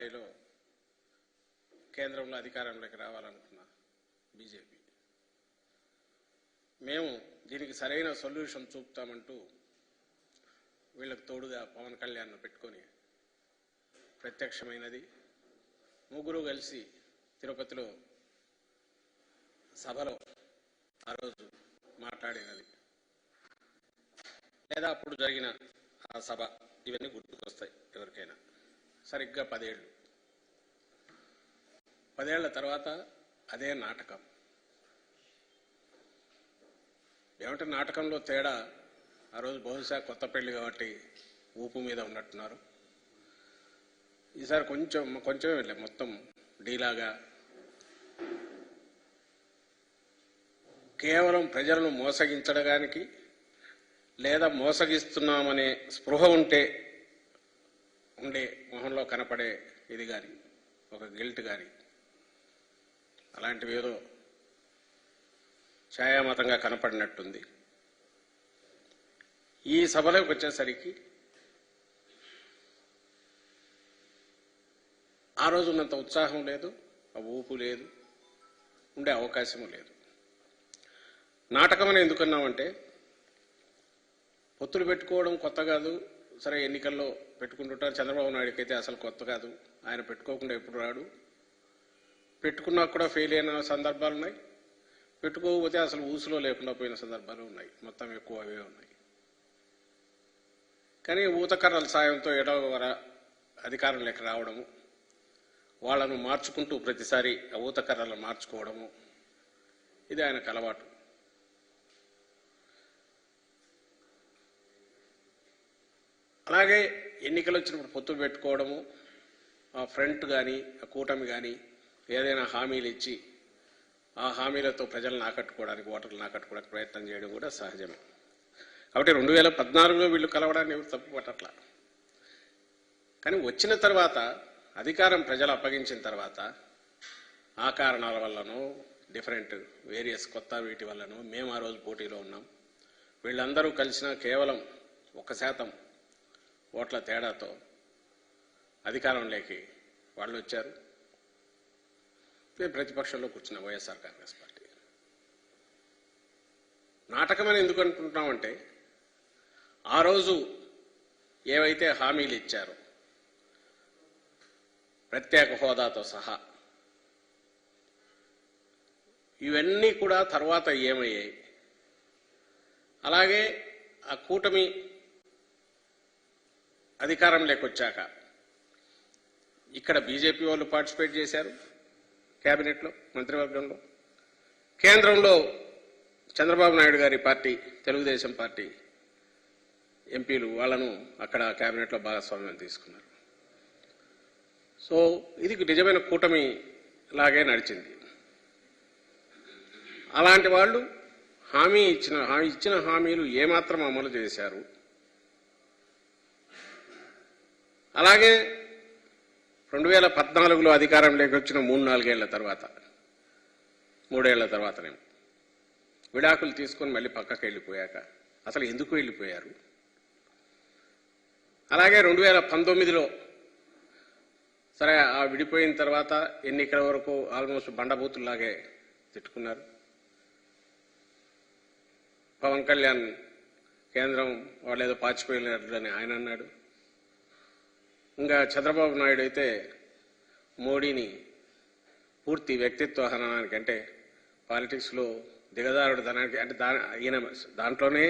స్థాయిలో కేంద్రంలో అధికారంలోకి రావాలనుకున్న బీజేపీ మేము దీనికి సరైన సొల్యూషన్ చూపుతామంటూ వీళ్ళకు తోడుగా పవన్ కళ్యాణ్ను పెట్టుకొని ప్రత్యక్షమైనది. ముగ్గురు కలిసి తిరుపతిలో సభలో ఆ రోజు మాట్లాడినది లేదా అప్పుడు జరిగిన ఆ సభ ఇవన్నీ గుర్తుకొస్తాయి ఎవరికైనా. సరిగ్గా 10 ఏళ్ళు. 10 ఏళ్ల తర్వాత అదే నాటకం. ఏమంటే నాటకంలో తేడా ఆ రోజు బహుశా కొత్త పెళ్లి కాబట్టి ఊపు మీద ఉన్నట్టున్నారు. ఈసారి కొంచెం వెళ్ళే మొత్తం డీలాగా కేవలం ప్రజలను మోసగించడానికి లేదా మోసగిస్తున్నామనే స్పృహ ఉండే మొహంలో కనపడే ఇది కానీ ఒక గిల్ట్ కానీ అలాంటివి ఏదో ఛాయామతంగా కనపడినట్టుంది. ఈ సభలోకి వచ్చేసరికి ఆ రోజు ఉన్నంత ఉత్సాహం లేదు, ఆ ఊపు లేదు, ఉండే అవకాశము లేదు. నాటకం అని ఎందుకన్నామంటే పొత్తులు పెట్టుకోవడం కొత్త కాదు. సరే, ఎన్నికల్లో పెట్టుకుంటుంటారు. చంద్రబాబు నాయుడుకి అయితే అసలు కొత్త కాదు. ఆయన పెట్టుకోకుండా ఎప్పుడు రాడు. పెట్టుకున్నా కూడా ఫెయిల్ అయిన సందర్భాలు ఉన్నాయి. పెట్టుకోకపోతే అసలు ఊసులో లేకుండా పోయిన సందర్భాలు ఉన్నాయి. మొత్తం ఎక్కువ అవే ఉన్నాయి. కానీ ఊతకర్రల సాయంతో ఏడో అధికారంలోకి రావడము, వాళ్లను మార్చుకుంటూ ప్రతిసారి ఆ ఊతకర్రలను మార్చుకోవడము, ఇది ఆయనకు అలవాటు. అలాగే ఎన్నికలు వచ్చినప్పుడు పొత్తు పెట్టుకోవడము, ఆ ఫ్రంట్ కానీ ఆ కూటమి కానీ ఏదైనా హామీలు ఇచ్చి ఆ హామీలతో ప్రజలను ఆకట్టుకోవడానికి, ఓటర్లను ఆకట్టుకోవడానికి ప్రయత్నం చేయడం కూడా సహజమే. కాబట్టి 2014లో వీళ్ళు కలవడాన్ని ఎవరు తప్పు పట్టట్లా. కానీ వచ్చిన తర్వాత అధికారం ప్రజలు అప్పగించిన తర్వాత ఆ కారణాల వల్లనో వేరియస్ కొత్త వీటి వల్లనో మేము ఆ రోజు పోటీలో ఉన్నాం. వీళ్ళందరూ కలిసినా కేవలం 1% ఓట్ల తేడాతో అధికారంలోకి వాళ్ళు వచ్చారు. మేము ప్రతిపక్షంలో కూర్చున్న వైఎస్ఆర్ కాంగ్రెస్ పార్టీ. నాటకమని ఎందుకు అనుకుంటున్నామంటే ఆ రోజు ఏవైతే హామీలు ఇచ్చారో ప్రత్యేక హోదాతో సహా ఇవన్నీ కూడా తర్వాత ఏమయ్యాయి. అలాగే ఆ కూటమి అధికారంలోకి వచ్చాక ఇక్కడ బీజేపీ వాళ్ళు పార్టిసిపేట్ చేశారు కేబినెట్లో, మంత్రివర్గంలో. కేంద్రంలో చంద్రబాబు నాయుడు గారి పార్టీ, తెలుగుదేశం పార్టీ ఎంపీలు వాళ్ళను అక్కడ కేబినెట్లో భాగస్వామ్యం తీసుకున్నారు. సో ఇది నిజమైన కూటమి లాగే నడిచింది. అలాంటి వాళ్ళు ఇచ్చిన హామీలు ఏమాత్రం అమలు చేశారు. అలాగే 2014లో అధికారంలోకి వచ్చిన 3-4 ఏళ్ల తర్వాత, 3 ఏళ్ల తర్వాతనే విడాకులు తీసుకొని మళ్ళీ పక్కకి వెళ్ళిపోయాక అసలు ఎందుకు వెళ్ళిపోయారు. అలాగే 2019లో సరే ఆ విడిపోయిన తర్వాత ఎన్నికల వరకు ఆల్మోస్ట్ బండబూతుల్లాగే తిట్టుకున్నారు. పవన్ కళ్యాణ్ కేంద్రం వాళ్ళు ఏదో పాచిపోయినారని ఆయన అన్నాడు. ఇంకా చంద్రబాబు నాయుడు అయితే మోడీని పూర్తి వ్యక్తిత్వ హననానికి, అంటే పాలిటిక్స్లో దిగజారుడు ధనానికి, అంటే ఈయన దాంట్లోనే